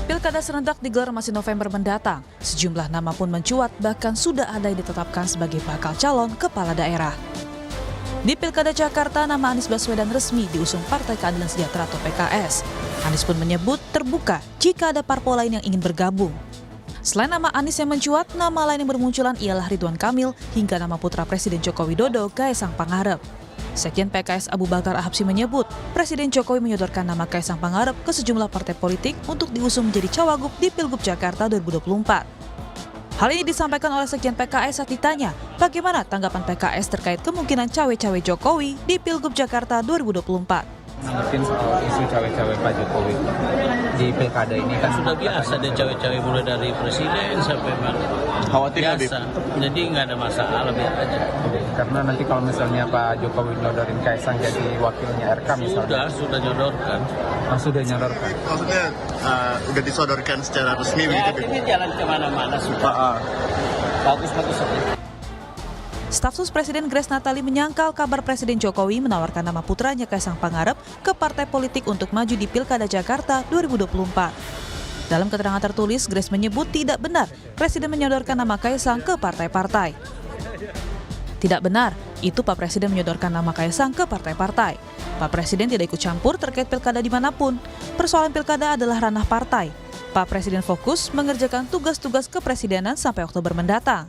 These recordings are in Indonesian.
Pilkada serentak digelar masih November mendatang. Sejumlah nama pun mencuat, bahkan sudah ada yang ditetapkan sebagai bakal calon kepala daerah. Di Pilkada Jakarta, nama Anies Baswedan resmi diusung Partai Keadilan Sejahtera atau PKS. Anies pun menyebut terbuka jika ada parpol lain yang ingin bergabung. Selain nama Anies yang mencuat, nama lain yang bermunculan ialah Ridwan Kamil hingga nama putra Presiden Joko Widodo, Kaesang Pangarep. Sekjen PKS Abu Bakar Ahabsyi menyebut, Presiden Jokowi menyodorkan nama Kaesang Pangarep ke sejumlah partai politik untuk diusung menjadi cawagup di Pilgub Jakarta 2024. Hal ini disampaikan oleh Sekjen PKS saat ditanya, bagaimana tanggapan PKS terkait kemungkinan cawe-cawe Jokowi di Pilgub Jakarta 2024. Mungkin soal isu cawe-cawe Pak Jokowi di pilkada ini kan sudah biasa dia cawe-cawe mulai dari presiden sampai khawatir biasa. Jadi nggak ada masalah, biar aja. Karena nanti kalau misalnya Pak Jokowi nyodorin Kaesang jadi wakilnya RK misalnya. Sudah nyodorkan. Sudah nyodorkan. Maksudnya udah disodorkan secara resmi Ya, begitu? ini jalan kemana-mana sudah. Bagus-bagus saja. Staf Sus Presiden Grace Natali menyangkal kabar Presiden Jokowi menawarkan nama putranya Kaesang Pangarep ke partai politik untuk maju di Pilkada Jakarta 2024. Dalam keterangan tertulis, Grace menyebut tidak benar Presiden menyodorkan nama Kaesang ke partai-partai. Tidak benar, itu Pak Presiden menyodorkan nama Kaesang ke partai-partai. Pak Presiden tidak ikut campur terkait pilkada dimanapun. Persoalan pilkada adalah ranah partai. Pak Presiden fokus mengerjakan tugas-tugas kepresidenan sampai Oktober mendatang.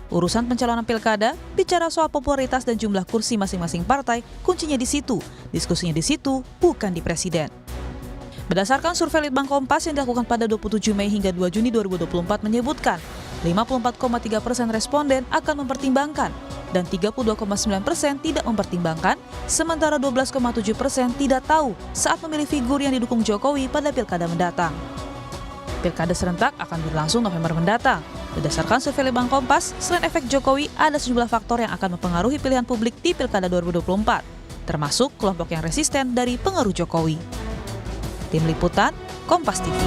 Urusan pencalonan pilkada, bicara soal popularitas dan jumlah kursi masing-masing partai, kuncinya di situ. Diskusinya di situ, bukan di presiden. Berdasarkan survei Litbang Kompas yang dilakukan pada 27 Mei hingga 2 Juni 2024 menyebutkan, 54,3% responden akan mempertimbangkan dan 32,9% tidak mempertimbangkan, sementara 12,7% tidak tahu saat memilih figur yang didukung Jokowi pada pilkada mendatang. Pilkada serentak akan berlangsung November mendatang. Berdasarkan survei Litbang Kompas, selain efek Jokowi, ada sejumlah faktor yang akan mempengaruhi pilihan publik di Pilkada 2024, termasuk kelompok yang resisten dari pengaruh Jokowi. Tim Liputan, Kompas TV.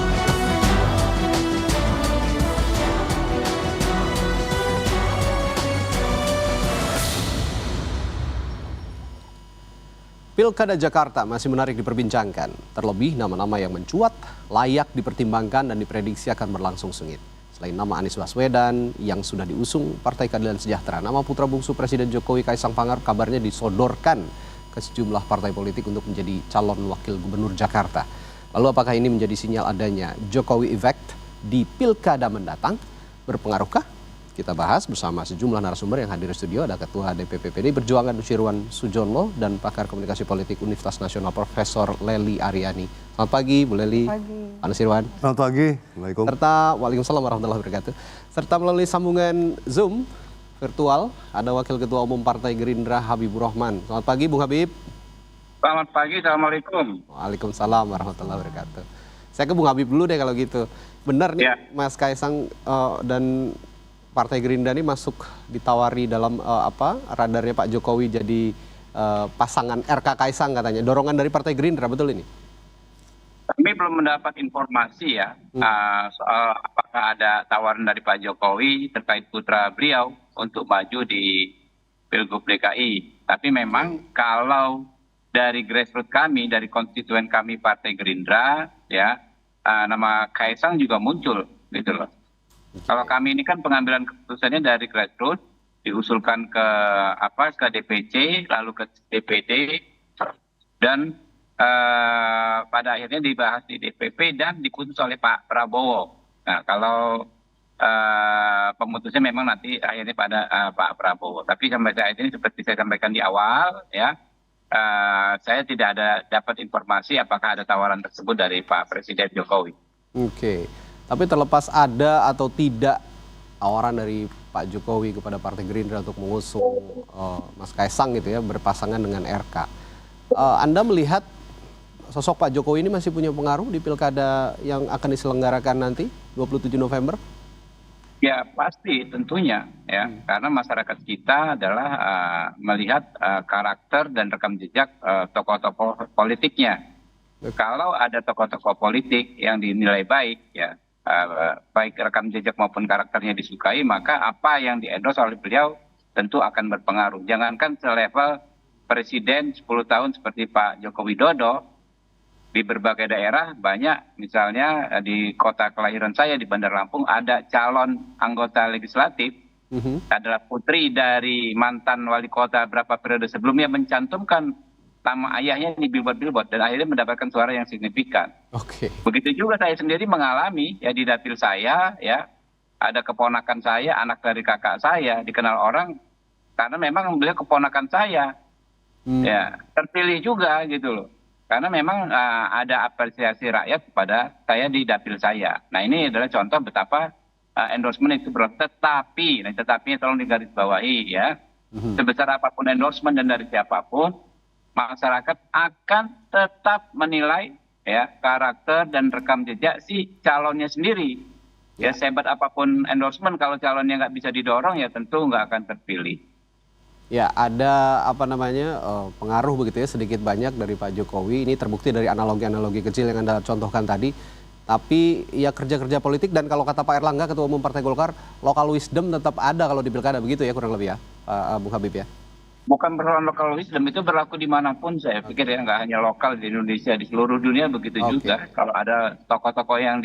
Pilkada Jakarta masih menarik diperbincangkan. Terlebih nama-nama yang mencuat layak dipertimbangkan dan diprediksi akan berlangsung sengit. Selain nama Anies Baswedan yang sudah diusung Partai Keadilan Sejahtera, nama putra bungsu Presiden Jokowi Kaesang Pangarep kabarnya disodorkan ke sejumlah partai politik untuk menjadi calon wakil gubernur Jakarta. Lalu apakah ini menjadi sinyal adanya Jokowi effect di pilkada mendatang? Berpengaruhkah? Kita bahas bersama sejumlah narasumber yang hadir di studio. Ada Ketua DPP PDI Perjuangan Nusirwan Sujono dan pakar komunikasi politik Universitas Nasional Profesor Lely Aryani. Selamat pagi Bu Lely. Pak Nusirwan. Selamat pagi. Assalamualaikum. Serta waalaikumsalam warahmatullahi wabarakatuh. Serta melalui sambungan Zoom virtual ada Wakil Ketua Umum Partai Gerindra Habibur Rahman. Selamat pagi Bung Habib. Selamat pagi, Assalamualaikum. Waalaikumsalam warahmatullahi wabarakatuh. Saya ke Bung Habib dulu deh kalau gitu. Benar nih ya, Mas Kaesang dan Partai Gerindra ini masuk ditawari dalam radarnya Pak Jokowi jadi pasangan RK Kaesang katanya. Dorongan dari Partai Gerindra, betul ini? Kami belum mendapat informasi ya soal apakah ada tawaran dari Pak Jokowi terkait putra beliau untuk maju di Pilgub DKI. Tapi memang kalau dari grassroots kami, dari konstituen kami Partai Gerindra, ya nama Kaesang juga muncul, gitu loh. Kalau kami ini kan pengambilan keputusannya dari grassroots, diusulkan ke DPC, lalu ke DPD, dan pada akhirnya dibahas di DPP dan diputus oleh Pak Prabowo. Nah, kalau pemutusnya memang nanti akhirnya pada Pak Prabowo. Tapi sampai saat ini seperti saya sampaikan di awal, ya, saya tidak ada dapat informasi apakah ada tawaran tersebut dari Pak Presiden Jokowi. Oke. Tapi terlepas ada atau tidak tawaran dari Pak Jokowi kepada Partai Gerindra untuk mengusung Mas Kaesang gitu ya, berpasangan dengan RK. Anda melihat sosok Pak Jokowi ini masih punya pengaruh di pilkada yang akan diselenggarakan nanti 27 November? Ya pasti tentunya ya, karena masyarakat kita adalah melihat karakter dan rekam jejak tokoh-tokoh politiknya. Kalau ada tokoh-tokoh politik yang dinilai baik ya, baik rekam jejak maupun karakternya disukai, maka apa yang di-endorse oleh beliau tentu akan berpengaruh. Jangankan selevel presiden 10 tahun seperti Pak Joko Widodo, di berbagai daerah banyak, misalnya di kota kelahiran saya di Bandar Lampung ada calon anggota legislatif adalah putri dari mantan wali kota berapa periode sebelumnya mencantumkan nama ayahnya di billboard dan akhirnya mendapatkan suara yang signifikan. Oke. Begitu juga saya sendiri mengalami ya di dapil saya ya ada keponakan saya, anak dari kakak saya dikenal orang karena memang beliau keponakan saya. Ya, terpilih juga gitu loh. Karena memang ada apresiasi rakyat kepada saya di dapil saya. Nah ini adalah contoh betapa endorsement itu berlaku. Tetapi tolong digarisbawahi ya. Sebesar apapun endorsement dan dari siapapun, masyarakat akan tetap menilai ya karakter dan rekam jejak si calonnya sendiri. Ya sehebat apapun endorsement, kalau calonnya nggak bisa didorong ya tentu nggak akan terpilih. Ya, ada pengaruh begitu ya sedikit banyak dari Pak Jokowi. Ini terbukti dari analogi-analogi kecil yang Anda contohkan tadi. Tapi ya kerja-kerja politik dan kalau kata Pak Erlangga, Ketua Umum Partai Golkar, local wisdom tetap ada kalau di pilkada begitu ya kurang lebih ya, Pak Bung Habib ya. Bukan persoalan local wisdom, itu berlaku dimanapun saya pikir ya, nggak hanya lokal di Indonesia, di seluruh dunia begitu juga. Kalau ada tokoh-tokoh yang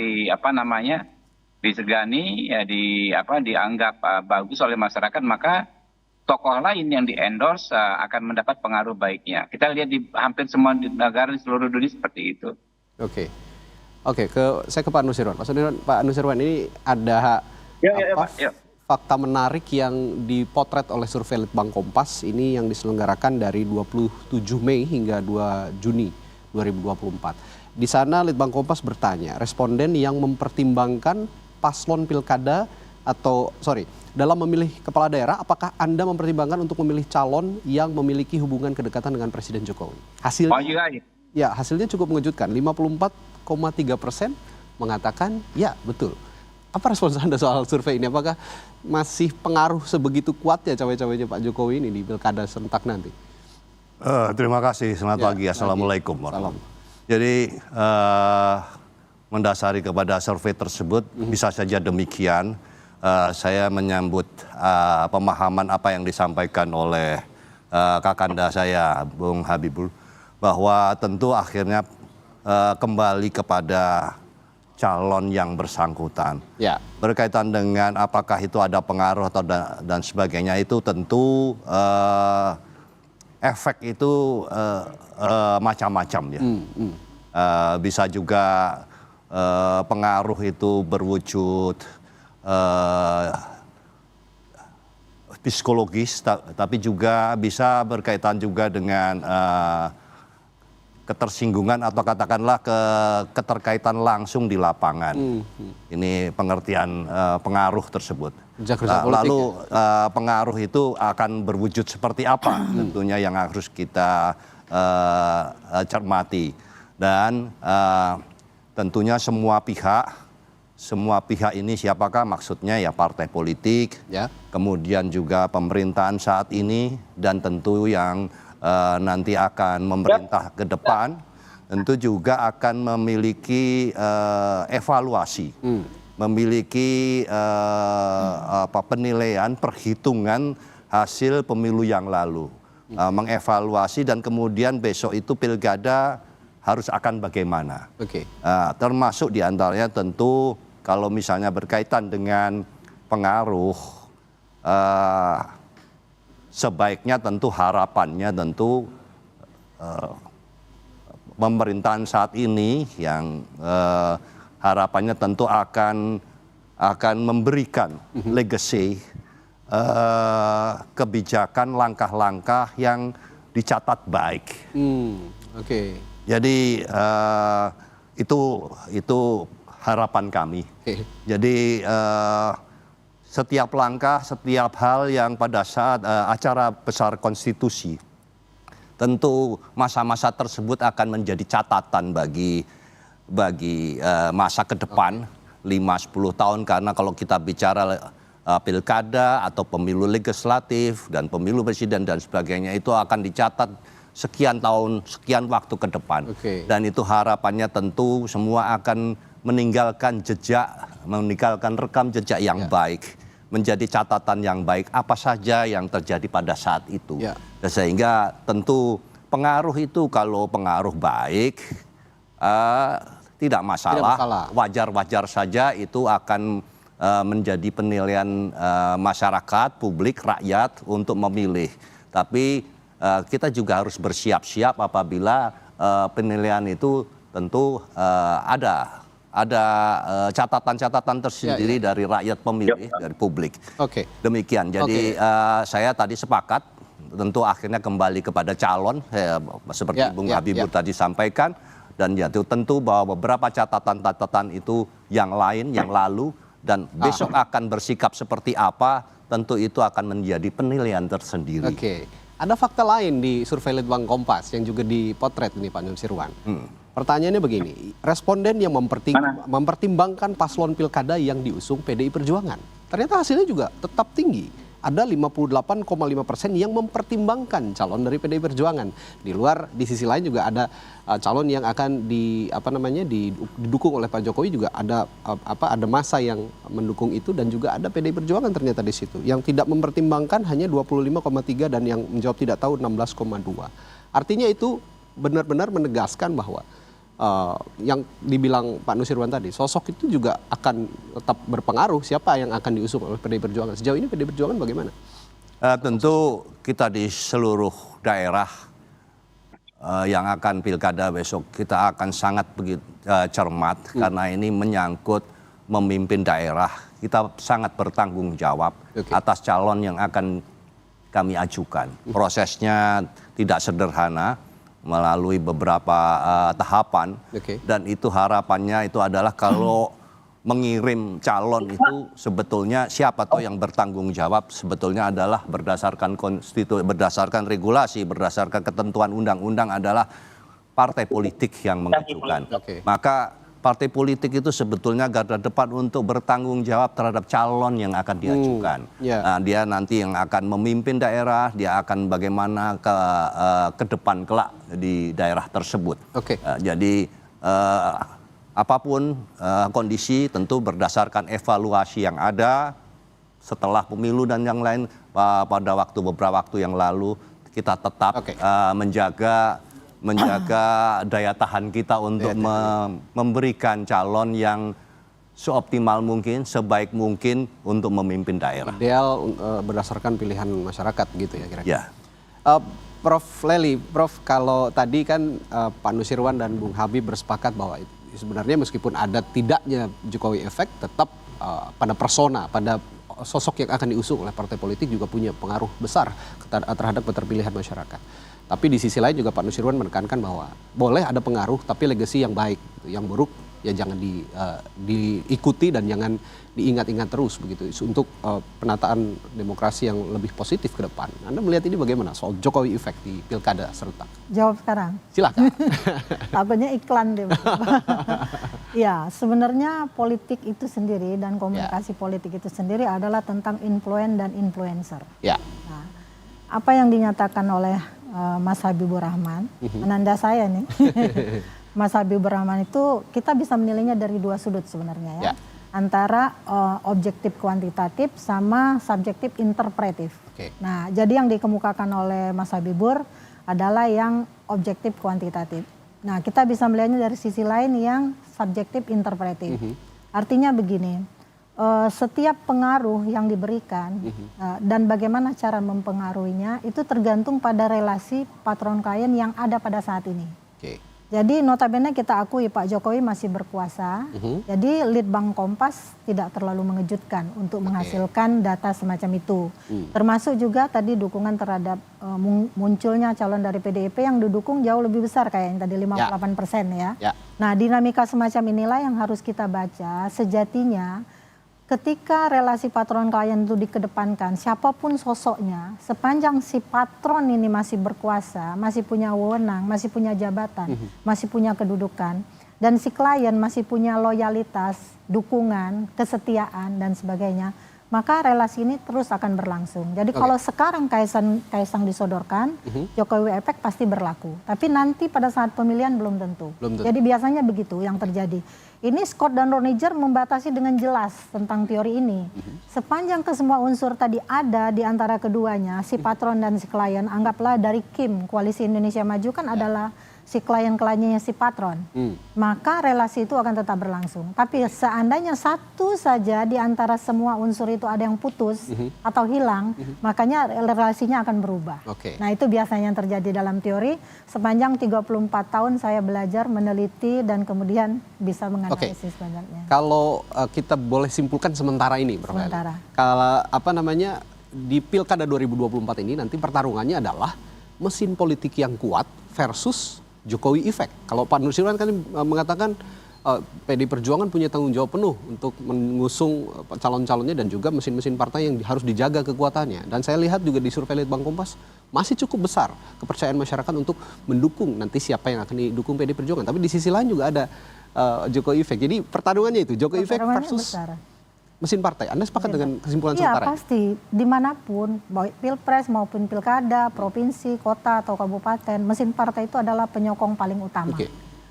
disegani ya dianggap bagus oleh masyarakat, maka tokoh lain yang di-endorse akan mendapat pengaruh baiknya. Kita lihat di hampir semua negara di seluruh dunia seperti itu. Oke, saya ke Pak Nusirwan. Pak Nusirwan, ini ada fakta menarik yang dipotret oleh survei Litbang Kompas ini yang diselenggarakan dari 27 Mei hingga 2 Juni 2024. Di sana Litbang Kompas bertanya, responden yang mempertimbangkan paslon pilkada dalam memilih kepala daerah, apakah Anda mempertimbangkan untuk memilih calon yang memiliki hubungan kedekatan dengan Presiden Jokowi? Hasilnya cukup mengejutkan. 54,3% mengatakan ya betul. Apa respons Anda soal survei ini? Apakah masih pengaruh sebegitu kuatnya cawe-cawenya Pak Jokowi ini di pilkada serentak nanti? Terima kasih. Selamat pagi. Assalamualaikum. Jadi mendasari kepada survei tersebut bisa saja demikian. Saya menyambut pemahaman apa yang disampaikan oleh kakanda saya, Bung Habibur, bahwa tentu akhirnya kembali kepada calon yang bersangkutan. Ya. Berkaitan dengan apakah itu ada pengaruh atau dan sebagainya, itu tentu efek itu macam-macam ya. Bisa juga pengaruh itu berwujud psikologis, tapi juga bisa berkaitan juga dengan ketersinggungan atau katakanlah keterkaitan langsung di lapangan. Ini pengertian pengaruh tersebut. Lalu pengaruh itu akan berwujud seperti apa tentunya yang harus kita cermati. Dan tentunya semua pihak ini siapakah maksudnya ya partai politik, ya. Kemudian juga pemerintahan saat ini dan tentu yang nanti akan memerintah ke depan, tentu juga akan memiliki evaluasi, memiliki penilaian, perhitungan hasil pemilu yang lalu, mengevaluasi dan kemudian besok itu pilkada harus akan bagaimana. Termasuk diantaranya tentu kalau misalnya berkaitan dengan pengaruh, sebaiknya tentu harapannya tentu pemerintahan saat ini yang harapannya tentu akan memberikan legacy, kebijakan, langkah-langkah yang dicatat baik. Jadi itu harapan kami. Jadi setiap langkah, setiap hal yang pada saat acara besar konstitusi, tentu masa-masa tersebut akan menjadi catatan bagi masa ke depan 5-10 tahun, karena kalau kita bicara pilkada atau pemilu legislatif dan pemilu presiden dan sebagainya itu akan dicatat sekian tahun, sekian waktu ke depan. Dan itu harapannya tentu semua akan meninggalkan rekam jejak yang baik, menjadi catatan yang baik apa saja yang terjadi pada saat itu. Sehingga tentu pengaruh itu kalau pengaruh baik tidak masalah. masalah. Wajar-wajar saja itu akan menjadi penilaian masyarakat, publik, rakyat untuk memilih. Tapi kita juga harus bersiap-siap apabila penilaian itu tentu ada catatan-catatan tersendiri dari rakyat pemilih, dari publik. Oke. Demikian. Jadi saya tadi sepakat, tentu akhirnya kembali kepada calon, seperti Bung Habibur tadi sampaikan, dan ya tentu bahwa beberapa catatan-catatan itu yang lain, yang lalu, dan besok akan bersikap seperti apa, tentu itu akan menjadi penilaian tersendiri. Oke. Ada fakta lain di survei Litbang Kompas yang juga dipotret ini Pak Nusirwan. Pertanyaannya begini, responden yang mempertimbangkan paslon pilkada yang diusung PDI Perjuangan, ternyata hasilnya juga tetap tinggi. Ada 58,5% yang mempertimbangkan calon dari PDI Perjuangan. Di luar, di sisi lain juga ada calon yang akan didukung oleh Pak Jokowi, juga ada masa yang mendukung itu, dan juga ada PDI Perjuangan ternyata di situ. Yang tidak mempertimbangkan hanya 25,3 dan yang menjawab tidak tahu 16,2. Artinya itu benar-benar menegaskan bahwa yang dibilang Pak Nusirwan tadi, sosok itu juga akan tetap berpengaruh siapa yang akan diusung oleh PDI Perjuangan. Sejauh ini PDI Perjuangan bagaimana? Tentu kita di seluruh daerah yang akan pilkada besok, kita akan sangat cermat karena ini menyangkut memimpin daerah. Kita sangat bertanggung jawab atas calon yang akan kami ajukan. Prosesnya tidak sederhana, melalui beberapa tahapan, dan itu harapannya itu adalah kalau mengirim calon itu sebetulnya siapa tahu yang bertanggung jawab sebetulnya adalah berdasarkan berdasarkan regulasi, berdasarkan ketentuan undang-undang adalah partai politik yang mengajukan. Maka partai politik itu sebetulnya garda depan untuk bertanggung jawab terhadap calon yang akan diajukan. Nah, dia nanti yang akan memimpin daerah, dia akan bagaimana ke depan kelak di daerah tersebut. Jadi apapun kondisi tentu berdasarkan evaluasi yang ada setelah pemilu dan yang lain, pada beberapa waktu yang lalu kita tetap menjaga daya tahan kita untuk memberikan calon yang seoptimal mungkin, sebaik mungkin untuk memimpin daerah. Ideal berdasarkan pilihan masyarakat gitu ya kira-kira. Ya. Prof. Lely, Prof, kalau tadi kan Pak Nusirwan dan Bung Habib bersepakat bahwa sebenarnya meskipun ada tidaknya Jokowi efek, tetap pada persona, pada sosok yang akan diusung oleh partai politik juga punya pengaruh besar terhadap keterpilihan masyarakat. Tapi di sisi lain juga Pak Nusirwan menekankan bahwa boleh ada pengaruh tapi legacy yang baik, yang buruk ya jangan diikuti dan jangan diingat-ingat terus begitu untuk penataan demokrasi yang lebih positif ke depan. Anda melihat ini bagaimana soal Jokowi effect di pilkada serentak? Jawab sekarang. Silakan. Takutnya iklan deh. Ya, sebenarnya politik itu sendiri dan komunikasi politik itu sendiri adalah tentang influence dan influencer. Ya. Nah, apa yang dinyatakan oleh Mas Habibur Rahman, menanda saya nih. Mas Habibur Rahman itu kita bisa menilainya dari dua sudut sebenarnya ya. Antara objektif kuantitatif sama subjektif interpretif. Nah, jadi yang dikemukakan oleh Mas Habibur adalah yang objektif kuantitatif. Nah, kita bisa melihatnya dari sisi lain yang subjektif interpretif. Artinya begini, setiap pengaruh yang diberikan dan bagaimana cara mempengaruhinya itu tergantung pada relasi patron klien yang ada pada saat ini. Jadi notabene kita akui Pak Jokowi masih berkuasa. Jadi Litbang Kompas tidak terlalu mengejutkan untuk menghasilkan data semacam itu. Termasuk juga tadi dukungan terhadap munculnya calon dari PDIP yang didukung jauh lebih besar kayak yang tadi 58% ya. Nah, dinamika semacam inilah yang harus kita baca. Sejatinya ketika relasi patron klien itu dikedepankan, siapapun sosoknya, sepanjang si patron ini masih berkuasa, masih punya wewenang, masih punya jabatan, masih punya kedudukan, dan si klien masih punya loyalitas, dukungan, kesetiaan, dan sebagainya, maka relasi ini terus akan berlangsung. Jadi kalau sekarang Kaisang disodorkan, Jokowi efek pasti berlaku. Tapi nanti pada saat pemilihan belum tentu. Jadi biasanya begitu yang terjadi. Ini Scott dan Roninger membatasi dengan jelas tentang teori ini. Sepanjang kesemua unsur tadi ada di antara keduanya, si patron dan si klien, anggaplah dari Kim, Koalisi Indonesia Maju kan adalah si klien-kliennya si patron, maka relasi itu akan tetap berlangsung. Tapi seandainya satu saja di antara semua unsur itu ada yang putus atau hilang, makanya relasinya akan berubah. Nah itu biasanya yang terjadi dalam teori. Sepanjang 34 tahun saya belajar, meneliti, dan kemudian bisa menganalisis banyaknya. Kalau kita boleh simpulkan sementara ini, Prof. Kalau di Pilkada 2024 ini nanti pertarungannya adalah mesin politik yang kuat versus Jokowi effect. Kalau Pak Nusirwan kan mengatakan PDI Perjuangan punya tanggung jawab penuh untuk mengusung calon-calonnya dan juga mesin-mesin partai yang harus dijaga kekuatannya. Dan saya lihat juga di survei Litbang Kompas masih cukup besar kepercayaan masyarakat untuk mendukung nanti siapa yang akan didukung PDI Perjuangan. Tapi di sisi lain juga ada Jokowi effect. Jadi pertarungannya itu Jokowi effect versus mesin partai. Anda sepakat dengan kesimpulan sementara? Iya pasti, dimanapun, baik pilpres maupun pilkada, provinsi, kota atau kabupaten, mesin partai itu adalah penyokong paling utama.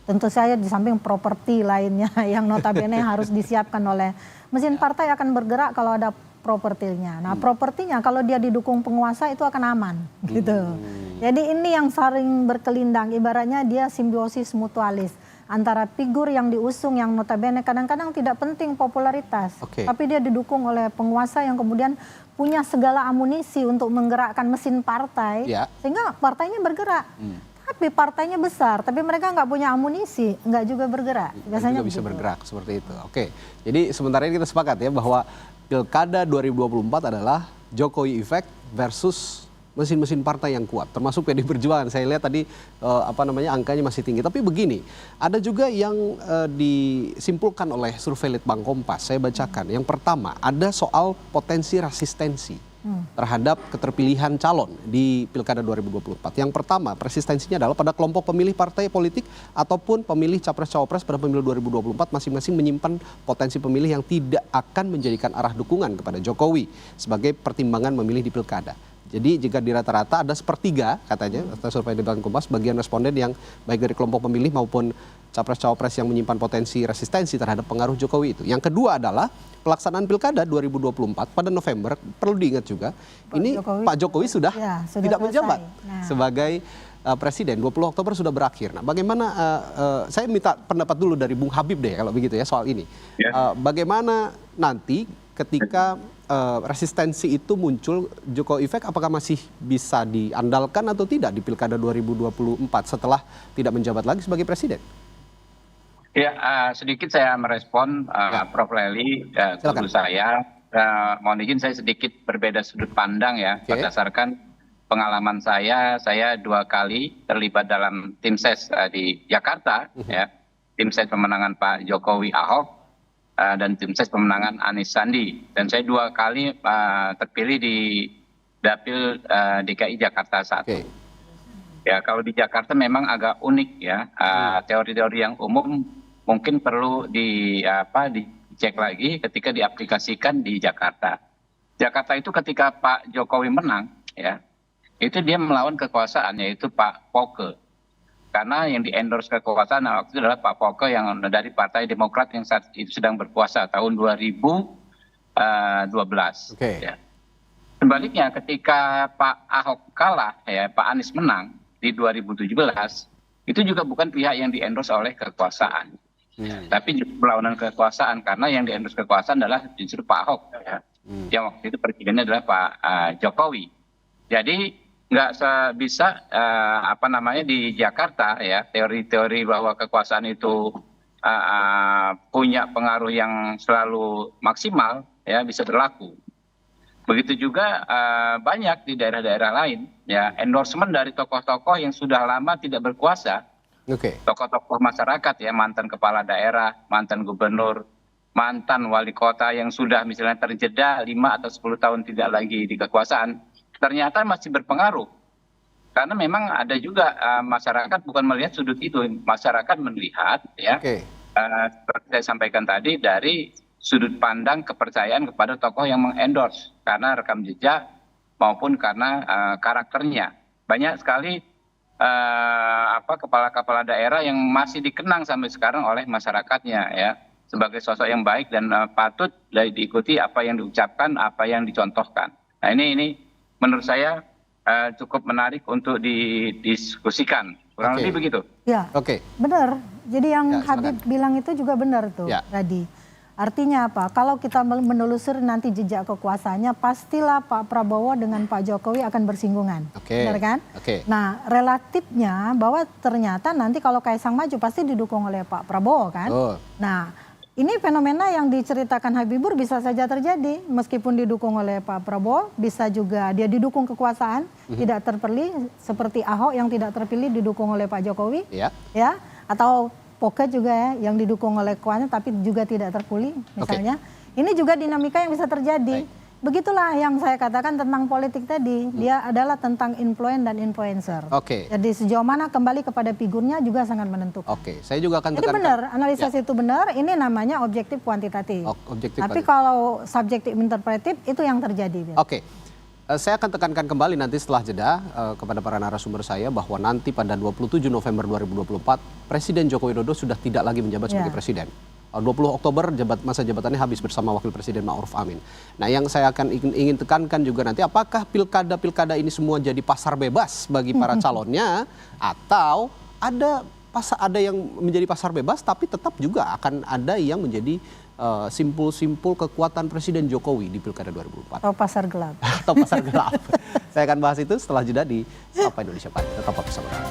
Tentu saja di samping properti lainnya yang notabene harus disiapkan oleh mesin partai akan bergerak kalau ada propertinya. Nah propertinya kalau dia didukung penguasa itu akan aman gitu. Jadi ini yang saling berkelindang, ibaratnya dia simbiosis mutualis antara figur yang diusung yang notabene kadang-kadang tidak penting popularitas, tapi dia didukung oleh penguasa yang kemudian punya segala amunisi untuk menggerakkan mesin partai, sehingga partainya bergerak. Tapi partainya besar, tapi mereka nggak punya amunisi, nggak juga bergerak. Biasanya juga bisa bergerak seperti itu. Jadi sementara ini kita sepakat ya bahwa Pilkada 2024 adalah Jokowi effect versus mesin-mesin partai yang kuat, termasuk PDI Perjuangan. Saya lihat tadi angkanya masih tinggi. Tapi begini, ada juga yang disimpulkan oleh survei Litbang Kompas. Saya bacakan. Yang pertama, ada soal potensi resistensi terhadap keterpilihan calon di Pilkada 2024. Yang pertama, resistensinya adalah pada kelompok pemilih partai politik ataupun pemilih capres-cawapres pada pemilu 2024 masing-masing menyimpan potensi pemilih yang tidak akan menjadikan arah dukungan kepada Jokowi sebagai pertimbangan memilih di Pilkada. Jadi jika di rata-rata ada sepertiga katanya, atas survei Litbang Kompas, bagian responden yang baik dari kelompok pemilih maupun capres-cawapres yang menyimpan potensi resistensi terhadap pengaruh Jokowi itu. Yang kedua adalah pelaksanaan Pilkada 2024 pada November, perlu diingat juga, Pak Jokowi sudah tidak menjabat sebagai Presiden. 20 Oktober sudah berakhir. Nah bagaimana, saya minta pendapat dulu dari Bung Habib deh kalau begitu ya soal ini. Bagaimana nanti ketika resistensi itu muncul, Jokowi effect apakah masih bisa diandalkan atau tidak di Pilkada 2024 setelah tidak menjabat lagi sebagai presiden? Ya, sedikit saya merespon Prof. Lely, guru saya. Mohon izin saya sedikit berbeda sudut pandang ya, berdasarkan pengalaman saya 2 kali terlibat dalam tim ses di Jakarta, ya, tim ses pemenangan Pak Jokowi Ahok, dan tim ses pemenangan Anies Sandi, dan saya 2 kali terpilih di Dapil DKI Jakarta 1. Ya kalau di Jakarta memang agak unik ya, teori-teori yang umum mungkin perlu dicek lagi ketika diaplikasikan di Jakarta. Jakarta itu ketika Pak Jokowi menang ya, itu dia melawan kekuasaan yaitu Pak Poke. Karena yang di-endorse kekuasaan waktu itu adalah Pak Poke yang dari Partai Demokrat yang saat itu sedang berkuasa tahun 2012. Ya. Sebaliknya ketika Pak Ahok kalah, ya Pak Anies menang di 2017, itu juga bukan pihak yang di-endorse oleh kekuasaan. Tapi perlawanan kekuasaan, karena yang di-endorse kekuasaan adalah justru Pak Ahok. Ya. Yang waktu itu presidennya adalah Pak Jokowi. Jadi nggak bisa di Jakarta ya teori-teori bahwa kekuasaan itu punya pengaruh yang selalu maksimal ya bisa berlaku. Begitu juga banyak di daerah-daerah lain ya endorsement dari tokoh-tokoh yang sudah lama tidak berkuasa. Tokoh-tokoh masyarakat ya, mantan kepala daerah, mantan gubernur, mantan wali kota yang sudah misalnya terjeda 5 atau 10 tahun tidak lagi di kekuasaan, ternyata masih berpengaruh. Karena memang ada juga masyarakat bukan melihat sudut itu, masyarakat melihat ya seperti saya sampaikan tadi dari sudut pandang kepercayaan kepada tokoh yang mengendorse karena rekam jejak maupun karena karakternya. Banyak sekali kepala-kepala daerah yang masih dikenang sampai sekarang oleh masyarakatnya ya sebagai sosok yang baik dan patut diikuti apa yang diucapkan, apa yang dicontohkan. Nah ini menurut saya cukup menarik untuk didiskusikan Kurang Oke. lebih begitu. Ya, Oke. benar. Jadi yang Ya, silakan. Habib bilang itu juga benar tuh Ya. tadi. Artinya apa? Kalau kita menelusuri nanti jejak kekuasaannya, pastilah Pak Prabowo dengan Pak Jokowi akan bersinggungan. Oke. Benar kan? Oke. Nah, relatifnya bahwa ternyata nanti kalau Kaisang maju pasti didukung oleh Pak Prabowo kan? Oh. Nah, ini fenomena yang diceritakan Habibur bisa saja terjadi. Meskipun didukung oleh Pak Prabowo, bisa juga dia didukung kekuasaan, tidak terpilih seperti Ahok yang tidak terpilih didukung oleh Pak Jokowi. Ya. Ya, atau Poket juga ya yang didukung oleh kekuasaan tapi juga tidak terpilih misalnya. Ini juga dinamika yang bisa terjadi. Begitulah yang saya katakan tentang politik tadi. Dia adalah tentang influence dan influencer. Oke. Jadi sejauh mana kembali kepada figurnya juga sangat menentukan. Oke, saya juga akan Jadi tekankan. benar, analisis itu benar, ini namanya objektif kuantitatif. Objektif Tapi kuantitatif. kalau subjektif interpretif itu yang terjadi. Oke. Saya akan tekankan kembali nanti setelah jeda kepada para narasumber saya bahwa nanti pada 27 November 2024 Presiden Joko Widodo sudah tidak lagi menjabat sebagai presiden. 20 Oktober masa jabatannya habis bersama Wakil Presiden Ma'ruf Amin. Nah, yang saya akan ingin tekankan juga nanti apakah pilkada ini semua jadi pasar bebas bagi para calonnya atau ada yang menjadi pasar bebas tapi tetap juga akan ada yang menjadi simpul-simpul kekuatan Presiden Jokowi di Pilkada 2024. Atau pasar gelap. Atau pasar gelap. Saya akan bahas itu setelah jeda di Sapa Indonesia Pagi. Tetap bersama kami.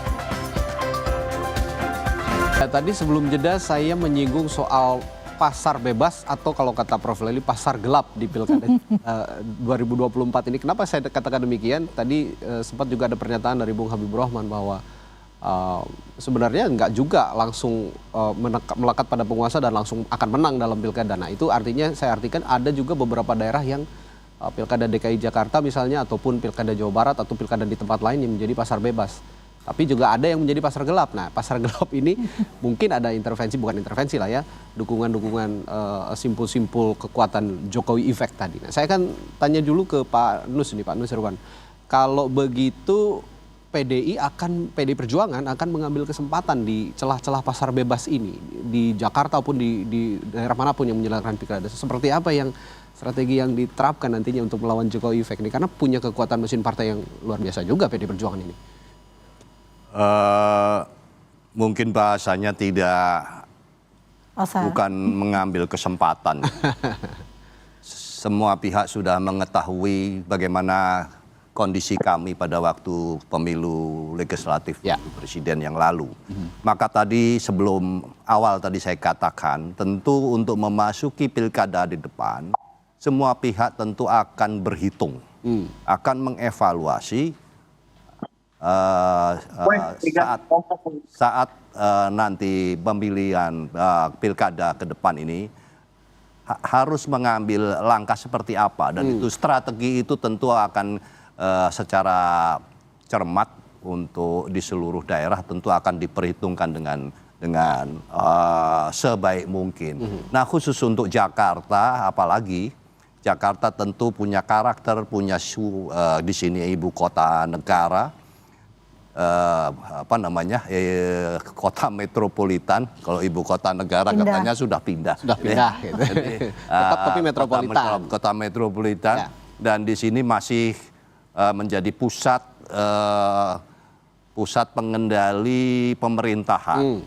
Tadi sebelum jeda saya menyinggung soal pasar bebas atau kalau kata Prof. Leli pasar gelap di Pilkada 2024 ini. Kenapa saya katakan demikian? Tadi sempat juga ada pernyataan dari Bung Habibur Rahman bahwa sebenarnya nggak juga langsung melekat pada penguasa dan langsung akan menang dalam pilkada. Nah itu artinya saya artikan ada juga beberapa daerah yang pilkada DKI Jakarta misalnya ataupun pilkada Jawa Barat atau pilkada di tempat lain yang menjadi pasar bebas. Tapi juga ada yang menjadi pasar gelap. Nah pasar gelap ini mungkin ada intervensi, bukan intervensi lah ya, dukungan-dukungan simpul-simpul kekuatan Jokowi effect tadi. Nah saya akan tanya dulu ke Pak Nus ini, Pak Nus Irwan. Kalau begitu PDI Perjuangan akan mengambil kesempatan di celah-celah pasar bebas ini di Jakarta maupun di daerah manapun yang menyelenggarakan pilkada. Seperti apa yang strategi yang diterapkan nantinya untuk melawan Jokowi effect ini? Karena punya kekuatan mesin partai yang luar biasa juga PDI Perjuangan ini. Mungkin bahasanya bukan mengambil kesempatan. Semua pihak sudah mengetahui bagaimana kondisi kami pada waktu pemilu legislatif presiden yang lalu. Maka tadi sebelum awal tadi saya katakan, tentu untuk memasuki pilkada di depan, semua pihak tentu akan berhitung, akan mengevaluasi saat nanti pemilihan pilkada ke depan ini harus mengambil langkah seperti apa, dan itu strategi itu tentu akan secara cermat untuk di seluruh daerah tentu akan diperhitungkan dengan sebaik mungkin. Nah khusus untuk Jakarta, apalagi Jakarta tentu punya karakter, punya di sini ibu kota negara, kota metropolitan. Kalau ibu kota negara katanya sudah pindah. Sudah pindah. Gitu. Jadi, tetap tapi metropolitan. Kota metropolitan. Ya. Dan di sini masih menjadi pusat pengendali pemerintahan.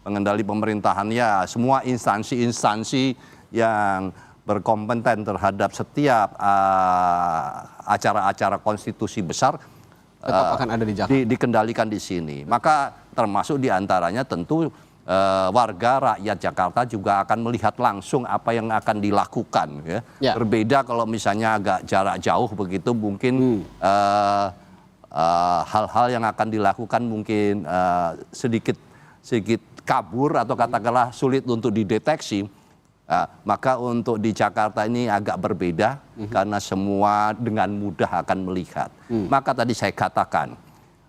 Pengendali pemerintahan ya semua instansi-instansi yang berkompeten terhadap setiap acara-acara konstitusi besar tetap akan ada di Jakarta. Dikendalikan di sini. Maka termasuk diantaranya tentu warga rakyat Jakarta juga akan melihat langsung apa yang akan dilakukan. Ya. Berbeda kalau misalnya agak jarak jauh begitu mungkin hal-hal yang akan dilakukan mungkin sedikit kabur atau katakanlah sulit untuk dideteksi. Maka untuk di Jakarta ini agak berbeda karena semua dengan mudah akan melihat. Maka tadi saya katakan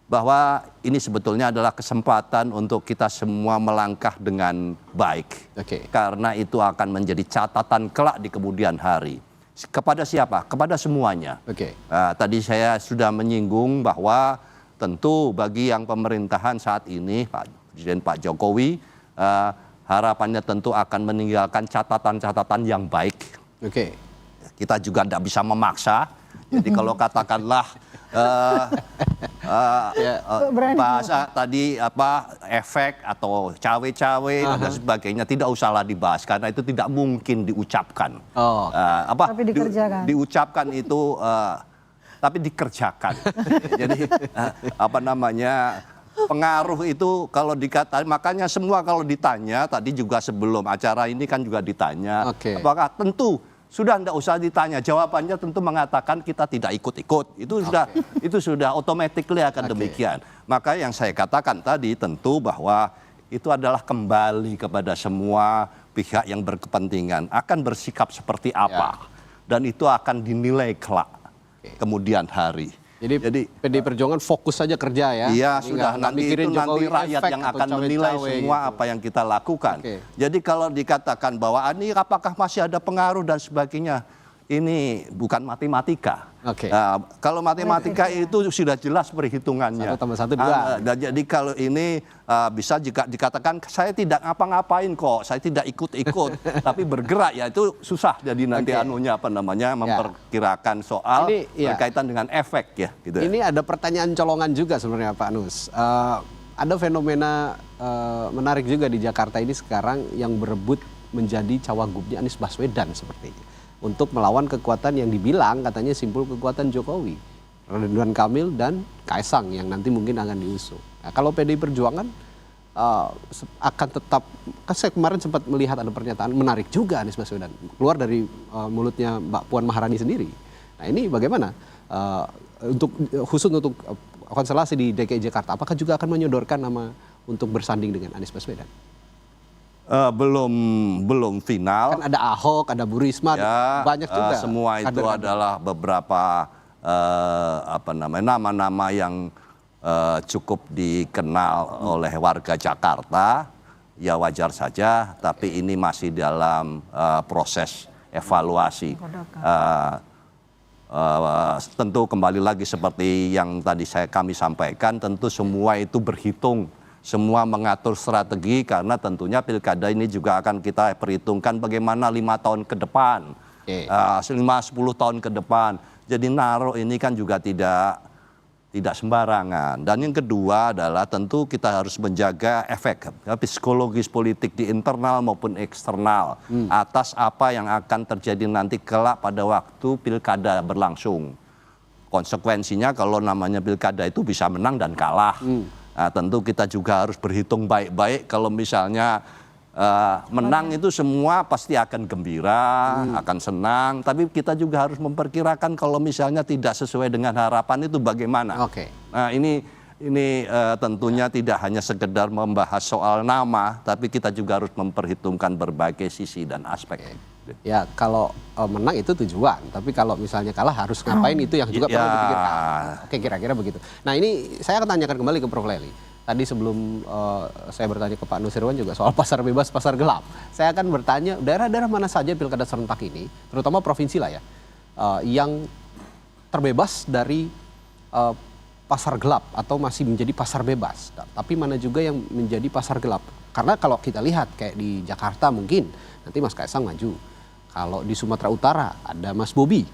bahwa ini sebetulnya adalah kesempatan untuk kita semua melangkah dengan baik. Karena itu akan menjadi catatan kelak di kemudian hari. Kepada siapa? Kepada semuanya. Tadi saya sudah menyinggung bahwa tentu bagi yang pemerintahan saat ini, Presiden Pak Jokowi, harapannya tentu akan meninggalkan catatan-catatan yang baik. Kita juga tidak bisa memaksa. Jadi kalau katakanlah bahasa tadi efek atau cawe-cawe dan sebagainya tidak usahlah dibahas karena itu tidak mungkin diucapkan. Tapi dikerjakan. Diucapkan itu tapi dikerjakan. Jadi pengaruh itu kalau dikatakan, makanya semua kalau ditanya tadi juga sebelum acara ini kan juga ditanya, apakah tentu sudah tidak usah ditanya, jawabannya tentu mengatakan kita tidak ikut-ikut. Itu sudah automatically akan demikian. Maka yang saya katakan tadi tentu bahwa itu adalah kembali kepada semua pihak yang berkepentingan akan bersikap seperti apa, dan itu akan dinilai kelak kemudian hari. Jadi PDI Perjuangan fokus saja kerja ya. Iya, sudah nanti rakyat yang akan menilai semua gitu. apa yang kita lakukan. Jadi kalau dikatakan bahwa ini apakah masih ada pengaruh dan sebagainya, ini bukan matematika. Kalau matematika itu sudah jelas perhitungannya. 1+1 2. Jadi kalau ini bisa jika dikatakan saya tidak ngapa-ngapain kok, saya tidak ikut-ikut, tapi bergerak, ya itu susah. Jadi nanti memperkirakan soal berkaitan dengan efek ya. Gitu. Ini ada pertanyaan colongan juga sebenarnya Pak Nus. Ada fenomena menarik juga di Jakarta ini sekarang yang berebut menjadi cawagupnya Anies Baswedan sepertinya. Untuk melawan kekuatan yang dibilang katanya simpul kekuatan Jokowi, Ridwan Kamil dan Kaisang yang nanti mungkin akan diusung. Nah, kalau PDI Perjuangan akan tetap, saya kemarin sempat melihat ada pernyataan menarik juga Anies Baswedan keluar dari mulutnya Mbak Puan Maharani sendiri. Nah ini bagaimana khusus untuk konstelasi di DKI Jakarta, apakah juga akan menyodorkan nama untuk bersanding dengan Anies Baswedan? Belum final. Kan ada Ahok, ada Bu Risma, banyak juga. Semua itu adalah beberapa nama-nama yang cukup dikenal oleh warga Jakarta. Ya wajar saja, tapi ini masih dalam proses evaluasi. Tentu kembali lagi seperti yang tadi kami sampaikan, tentu semua itu berhitung. Semua mengatur strategi karena tentunya pilkada ini juga akan kita perhitungkan bagaimana 5 tahun ke depan, 5-10 tahun ke depan. Jadi naruh ini kan juga tidak sembarangan. Dan yang kedua adalah tentu kita harus menjaga efek psikologis politik di internal maupun eksternal atas apa yang akan terjadi nanti kelak pada waktu pilkada berlangsung. Konsekuensinya kalau namanya pilkada itu bisa menang dan kalah. Nah, tentu kita juga harus berhitung baik-baik kalau misalnya menang itu semua pasti akan gembira, akan senang. Tapi kita juga harus memperkirakan kalau misalnya tidak sesuai dengan harapan itu bagaimana. Nah ini tentunya tidak hanya sekedar membahas soal nama, tapi kita juga harus memperhitungkan berbagai sisi dan aspek. Ya kalau menang itu tujuan, tapi kalau misalnya kalah harus ngapain itu yang juga perlu dipikirkan. Oke, kira-kira begitu. Nah ini saya akan tanyakan kembali ke Prof. Lely. Tadi sebelum saya bertanya ke Pak Nusirwan juga soal pasar bebas, pasar gelap. Saya akan bertanya daerah-daerah mana saja pilkada serentak ini, terutama provinsi lah ya, yang terbebas dari pasar gelap atau masih menjadi pasar bebas. Tapi mana juga yang menjadi pasar gelap. Karena kalau kita lihat kayak di Jakarta mungkin nanti Mas Kaisang maju. Kalau di Sumatera Utara ada Mas Bobi.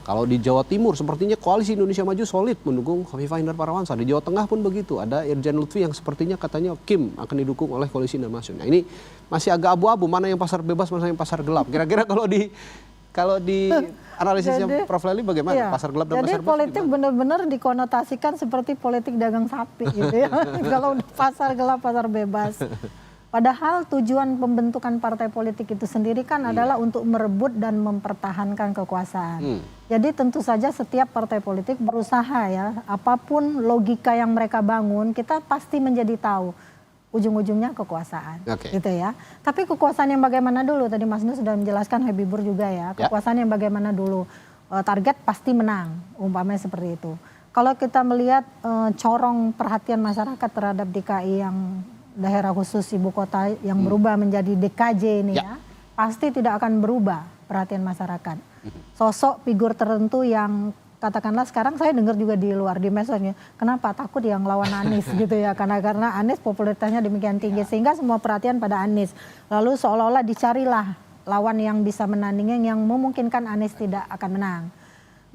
Kalau di Jawa Timur sepertinya Koalisi Indonesia Maju solid mendukung Khofifah Indar Parawansa. Di Jawa Tengah pun begitu. Ada Irjen Lutfi yang sepertinya katanya Kim akan didukung oleh Koalisi Indonesia Maju. Nah ini masih agak abu-abu mana yang pasar bebas, mana yang pasar gelap. Kira-kira kalau di analisisnya Prof. Lely bagaimana pasar gelap dan pasar bebas? Jadi politik benar-benar dikonotasikan seperti politik dagang sapi gitu ya. Kalau pasar gelap, pasar bebas. Padahal tujuan pembentukan partai politik itu sendiri kan adalah untuk merebut dan mempertahankan kekuasaan. Jadi tentu saja setiap partai politik berusaha ya, apapun logika yang mereka bangun, kita pasti menjadi tahu ujung-ujungnya kekuasaan, gitu ya. Tapi kekuasaan yang bagaimana dulu? Tadi Mas Nus sudah menjelaskan, Habibur juga ya. Kekuasaan yang bagaimana dulu? Target pasti menang, umpamanya seperti itu. Kalau kita melihat corong perhatian masyarakat terhadap DKI yang daerah khusus ibu kota yang berubah menjadi DKJ ini ya, pasti tidak akan berubah perhatian masyarakat. Sosok figur tertentu yang katakanlah sekarang saya dengar juga di luar di medsosnya, kenapa takut yang lawan Anies gitu ya, karena Anies popularitasnya demikian tinggi sehingga semua perhatian pada Anies. Lalu seolah-olah dicarilah lawan yang bisa menandingi yang memungkinkan Anies tidak akan menang.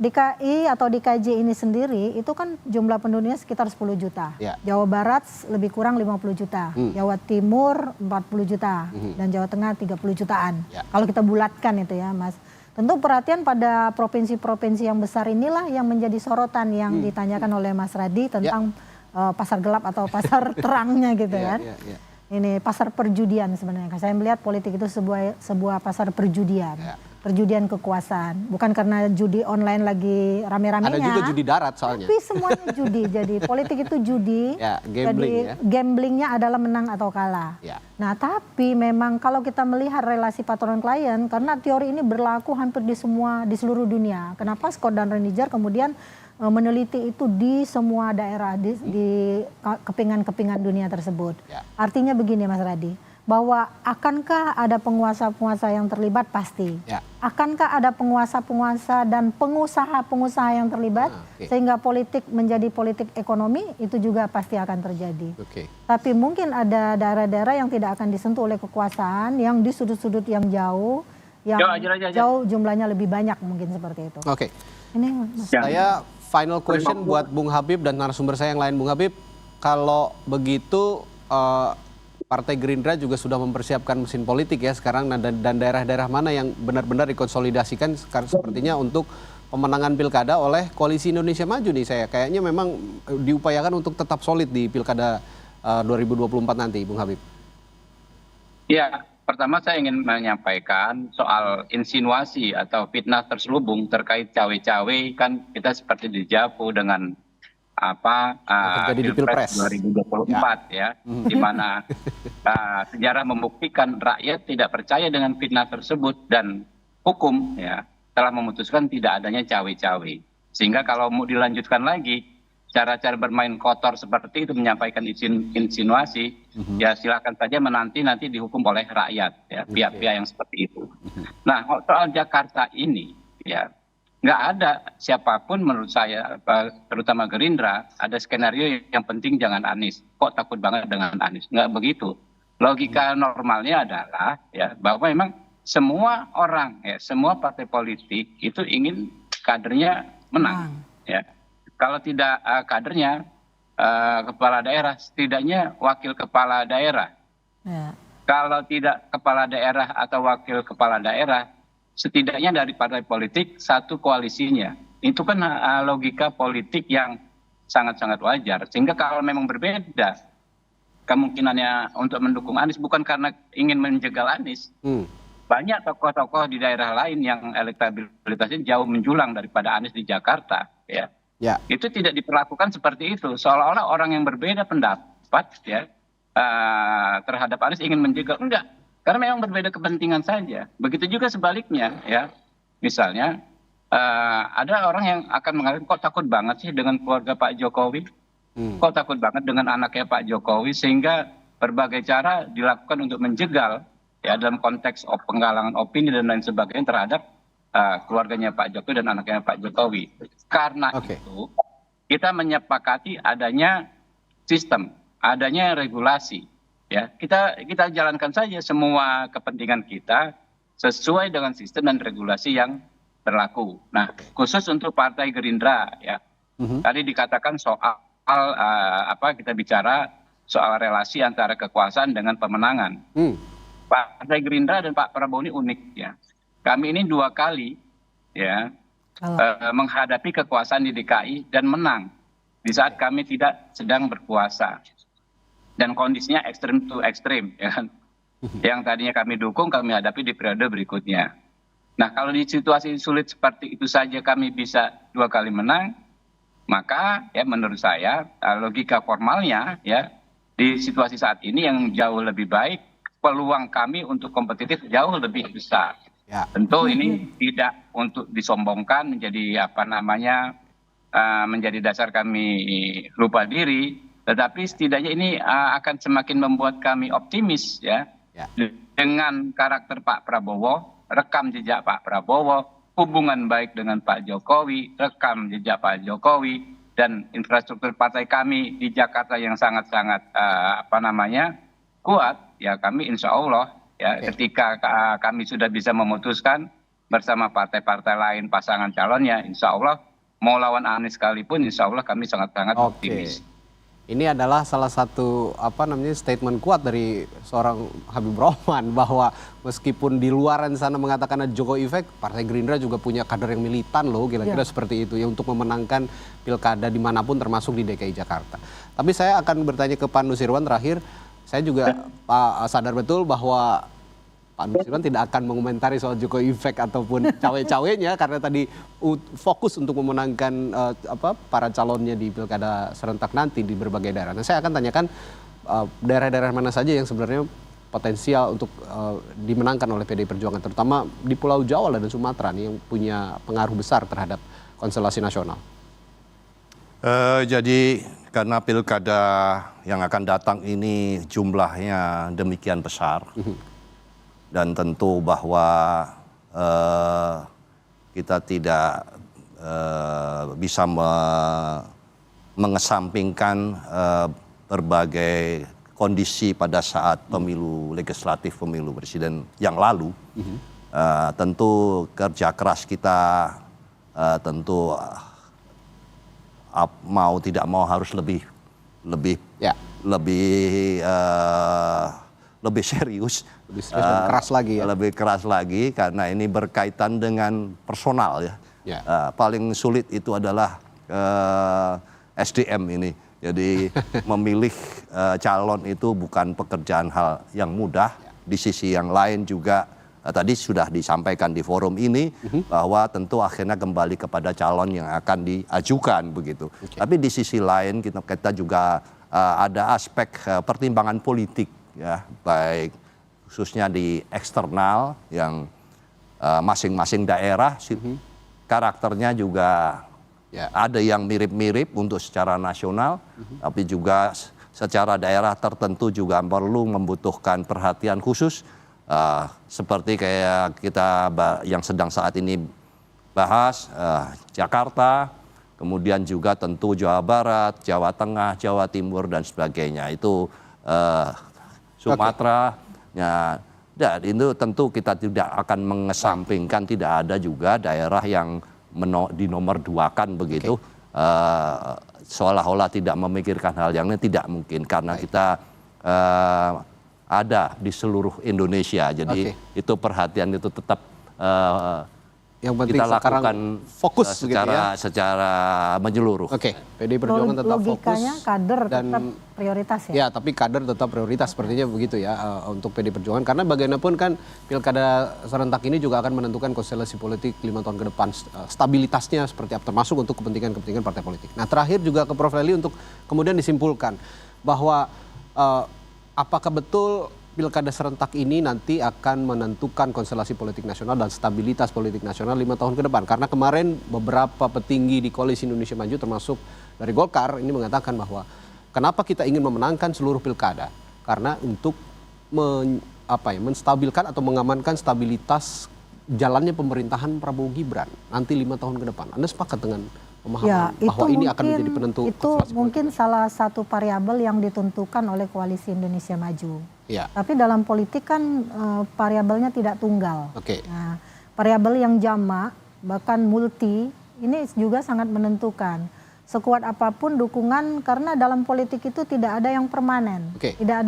DKI atau DKJ ini sendiri itu kan jumlah penduduknya sekitar 10 juta. Ya. Jawa Barat lebih kurang 50 juta. Jawa Timur 40 juta. Dan Jawa Tengah 30 jutaan. Ya. Kalau kita bulatkan itu ya Mas. Tentu perhatian pada provinsi-provinsi yang besar inilah yang menjadi sorotan yang ditanyakan oleh Mas Radi tentang pasar gelap atau pasar terangnya gitu kan. Ini pasar perjudian sebenarnya. Saya melihat politik itu sebuah pasar perjudian. Perjudian kekuasaan. Bukan karena judi online lagi rame-ramenya. Ada juga judi darat soalnya. Tapi semuanya judi. Jadi politik itu judi. Gambling. Jadi gamblingnya adalah menang atau kalah. Nah tapi memang kalau kita melihat relasi patron klien, karena teori ini berlaku hampir di seluruh dunia. Kenapa Scott dan Renninger kemudian meneliti itu di semua daerah, di kepingan-kepingan dunia tersebut. Artinya begini Mas Radi, bahwa akankah ada penguasa-penguasa yang terlibat? Pasti. Akankah ada penguasa-penguasa dan pengusaha-pengusaha yang terlibat? Sehingga politik menjadi politik ekonomi, itu juga pasti akan terjadi. Tapi mungkin ada daerah-daerah yang tidak akan disentuh oleh kekuasaan, yang di sudut-sudut yang jauh, jauh jumlahnya lebih banyak mungkin seperti itu. Ini saya final question buat Bung Habib dan narasumber saya yang lain. Bung Habib, kalau begitu Partai Gerindra juga sudah mempersiapkan mesin politik ya sekarang, dan daerah-daerah mana yang benar-benar dikonsolidasikan sepertinya untuk pemenangan pilkada oleh Koalisi Indonesia Maju nih. Saya kayaknya memang diupayakan untuk tetap solid di pilkada 2024 nanti, Bung Habib. Ya, pertama saya ingin menyampaikan soal insinuasi atau fitnah terselubung terkait cawe-cawe, kan kita seperti dijapu dengan terjadi di Pilpres 2024 ya, di mana sejarah membuktikan rakyat tidak percaya dengan fitnah tersebut dan hukum ya telah memutuskan tidak adanya cawe-cawe. Sehingga kalau mau dilanjutkan lagi cara-cara bermain kotor seperti itu, menyampaikan insinuasi, ya silakan saja nanti dihukum oleh rakyat ya, pihak-pihak yang seperti itu. Nah, soal Jakarta ini ya, nggak ada siapapun menurut saya, terutama Gerindra, ada skenario yang penting jangan Anies. Kok takut banget dengan Anies? Nggak begitu. Logika normalnya adalah ya bahwa memang semua orang, ya semua partai politik itu ingin kadernya menang. Ya. Kalau tidak kadernya, kepala daerah, setidaknya wakil kepala daerah. Kalau tidak kepala daerah atau wakil kepala daerah, setidaknya dari partai politik satu koalisinya. Itu kan logika politik yang sangat-sangat wajar. Sehingga kalau memang berbeda kemungkinannya untuk mendukung Anies, bukan karena ingin menjegal Anies. Banyak tokoh-tokoh di daerah lain yang elektabilitasnya jauh menjulang daripada Anies di Jakarta. Ya. Itu tidak diperlakukan seperti itu. Seolah-olah orang yang berbeda pendapat ya terhadap Anies ingin menjegal. Enggak. Karena memang berbeda kepentingan saja. Begitu juga sebaliknya ya. Misalnya ada orang yang akan mengatakan, kok takut banget sih dengan keluarga Pak Jokowi? Kok takut banget dengan anaknya Pak Jokowi? Sehingga berbagai cara dilakukan untuk menjegal ya dalam konteks penggalangan opini dan lain sebagainya terhadap keluarganya Pak Jokowi dan anaknya Pak Jokowi. Karena itu kita menyepakati adanya sistem, adanya regulasi. Ya, kita jalankan saja semua kepentingan kita sesuai dengan sistem dan regulasi yang berlaku. Nah, khusus untuk Partai Gerindra ya. Tadi dikatakan soal kita bicara soal relasi antara kekuasaan dengan pemenangan. Partai Gerindra dan Pak Prabowo ini unik ya. Kami ini 2 kali ya menghadapi kekuasaan di DKI dan menang di saat kami tidak sedang berkuasa. Dan kondisinya ekstrim to ekstrim ya kan. Yang tadinya kami dukung, kami hadapi di periode berikutnya. Nah, kalau di situasi sulit seperti itu saja kami bisa 2 kali menang, maka ya menurut saya logika formalnya ya di situasi saat ini yang jauh lebih baik, peluang kami untuk kompetitif jauh lebih besar. Tentu ini tidak untuk disombongkan menjadi menjadi dasar kami lupa diri. Tetapi setidaknya ini akan semakin membuat kami optimis ya. Dengan karakter Pak Prabowo, rekam jejak Pak Prabowo, hubungan baik dengan Pak Jokowi, rekam jejak Pak Jokowi, dan infrastruktur partai kami di Jakarta yang sangat-sangat kuat, ya kami insya Allah ya ketika kami sudah bisa memutuskan bersama partai-partai lain pasangan calonnya, insya Allah mau lawan Anies sekalipun, insya Allah kami sangat-sangat optimis. Ini adalah salah satu statement kuat dari seorang Habibur Rahman bahwa meskipun di luaran sana mengatakan ada Jokowi effect, Partai Gerindra juga punya kader yang militan loh, kira-kira seperti itu ya untuk memenangkan pilkada dimanapun termasuk di DKI Jakarta. Tapi saya akan bertanya ke Pak Nusirwan terakhir. Saya juga sadar betul bahwa Pak Nusirwan tidak akan mengomentari soal Jokowi effect ataupun cawe-cawenya karena tadi fokus untuk memenangkan para calonnya di pilkada serentak nanti di berbagai daerah. Nah, saya akan tanyakan daerah-daerah mana saja yang sebenarnya potensial untuk dimenangkan oleh PDI Perjuangan, terutama di Pulau Jawa dan Sumatera nih yang punya pengaruh besar terhadap konstelasi nasional. Jadi karena pilkada yang akan datang ini jumlahnya demikian besar. Dan tentu bahwa kita tidak bisa mengesampingkan berbagai kondisi pada saat pemilu legislatif, pemilu presiden yang lalu. Tentu kerja keras kita tentu mau tidak mau harus lebih serius. Lebih keras lagi ya. Lebih keras lagi karena ini berkaitan dengan personal ya. Paling sulit itu adalah SDM ini. Jadi memilih calon itu bukan pekerjaan hal yang mudah. Di sisi yang lain juga tadi sudah disampaikan di forum ini bahwa tentu akhirnya kembali kepada calon yang akan diajukan begitu. Tapi di sisi lain kita juga ada aspek pertimbangan politik ya, baik khususnya di eksternal yang masing-masing daerah karakternya juga ada yang mirip-mirip untuk secara nasional, tapi juga secara daerah tertentu juga perlu membutuhkan perhatian khusus seperti kayak kita yang sedang saat ini bahas Jakarta, kemudian juga tentu Jawa Barat, Jawa Tengah, Jawa Timur dan sebagainya itu Sumatera. Ya, dan itu tentu kita tidak akan mengesampingkan, tidak ada juga daerah yang dinomorduakan begitu, seolah-olah tidak memikirkan hal yang ini, tidak mungkin karena kita ada di seluruh Indonesia, jadi itu perhatian itu tetap yang penting kita lakukan fokus secara menyeluruh. PDI Perjuangan tetap logikanya fokus kader dan tetap prioritas ya. Ya, tapi kader tetap prioritas sepertinya begitu ya untuk PDI Perjuangan karena bagaimanapun kan pilkada serentak ini juga akan menentukan konstelasi politik 5 tahun ke depan, stabilitasnya seperti apa termasuk untuk kepentingan partai politik. Nah, terakhir juga ke Prof. Lely untuk kemudian disimpulkan bahwa apakah betul pilkada serentak ini nanti akan menentukan konstelasi politik nasional dan stabilitas politik nasional 5 tahun ke depan. Karena kemarin beberapa petinggi di Koalisi Indonesia Maju termasuk dari Golkar ini mengatakan bahwa kenapa kita ingin memenangkan seluruh pilkada? Karena untuk menstabilkan atau mengamankan stabilitas jalannya pemerintahan Prabowo Gibran nanti 5 tahun ke depan. Anda sepakat dengan pemahaman bahwa ini akan menjadi penentu? Itu mungkin salah satu variabel yang ditentukan oleh Koalisi Indonesia Maju. Tapi dalam politik kan variabelnya tidak tunggal. Nah, variabel yang jamak bahkan multi ini juga sangat menentukan. Sekuat apapun dukungan karena dalam politik itu tidak ada yang permanen, tidak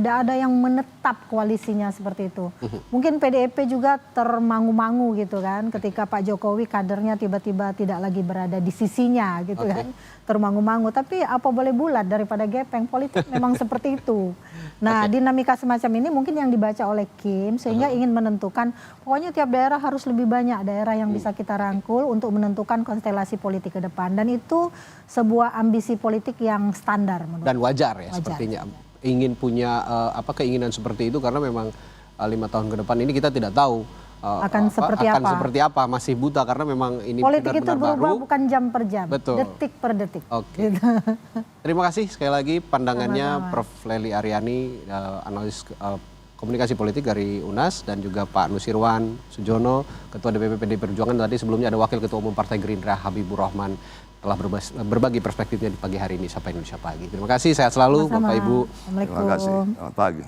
ada yang menetap koalisinya seperti itu. Mungkin PDIP juga termangu-mangu gitu kan, ketika Pak Jokowi kadernya tiba-tiba tidak lagi berada di sisinya gitu kan, termangu-mangu. Tapi apa boleh bulat daripada gepeng, politik memang seperti itu. Nah, dinamika semacam ini mungkin yang dibaca oleh Kim sehingga ingin menentukan pokoknya tiap daerah harus lebih banyak daerah yang bisa kita rangkul untuk menentukan konstelasi politik ke depan, dan itu sebuah ambisi politik yang standar menurut dan wajar ya sepertinya ingin punya keinginan seperti itu karena memang 5 tahun ke depan ini kita tidak tahu akan seperti apa, masih buta karena memang ini politik itu berubah baru. Bukan jam per jam, detik per detik. Gitu. Terima kasih sekali lagi pandangannya Prof. Lely Aryani, analis komunikasi politik dari UNAS, dan juga Pak Nusirwan Sujono, Ketua DPP PDI Perjuangan. Tadi sebelumnya ada Wakil Ketua Umum Partai Gerindra Habibur Rahman telah berbagi perspektifnya di pagi hari ini Sapa Indonesia Pagi. Terima kasih, sehat selalu Bapak Ibu. Terima kasih. Selamat pagi.